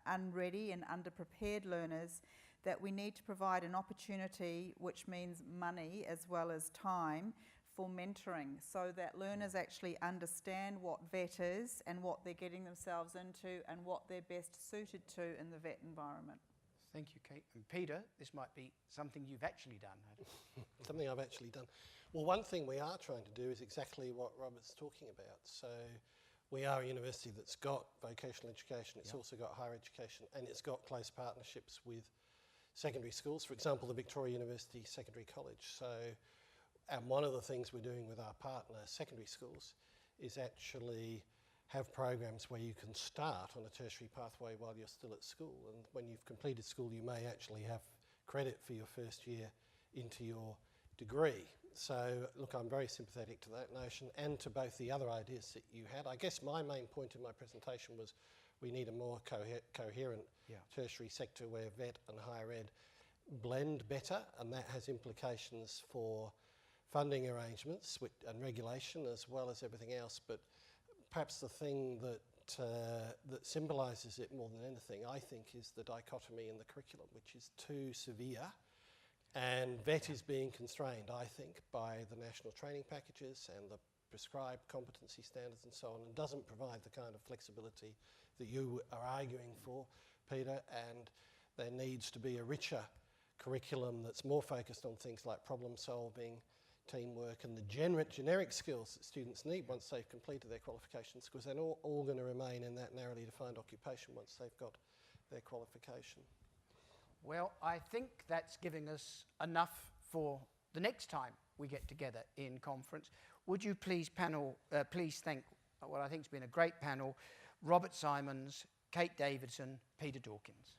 unready and underprepared learners, that we need to provide an opportunity, which means money as well as time, for mentoring, so that learners actually understand what VET is and what they're getting themselves into and what they're best suited to in the VET environment. Thank you, Kate. And Peter, this might be something you've actually done. Something I've actually done. Well, one thing we are trying to do is exactly what Robert's talking about. So we are a university that's got vocational education, it's also got higher education, and it's got close partnerships with secondary schools, for example, the Victoria University Secondary College. So, and one of the things we're doing with our partner secondary schools is actually have programs where you can start on a tertiary pathway while you're still at school. And when you've completed school, you may actually have credit for your first year into your degree. So, look, I'm very sympathetic to that notion and to both the other ideas that you had. I guess my main point in my presentation was we need a more coherent tertiary sector where VET and higher ed blend better, and that has implications for funding arrangements and regulation as well as everything else. But perhaps the thing that symbolises it more than anything, I think, is the dichotomy in the curriculum, which is too severe. And VET is being constrained, I think, by the national training packages and the prescribed competency standards and so on, and doesn't provide the kind of flexibility that you are arguing for, Peter. And there needs to be a richer curriculum that's more focused on things like problem solving, teamwork, and the generic skills that students need once they've completed their qualifications, because they're all going to remain in that narrowly defined occupation once they've got their qualification. Well, I think that's giving us enough for the next time we get together in conference. Would you please, panel, please thank what I think has been a great panel, Robert Simons, Kate Davidson, Peter Dawkins.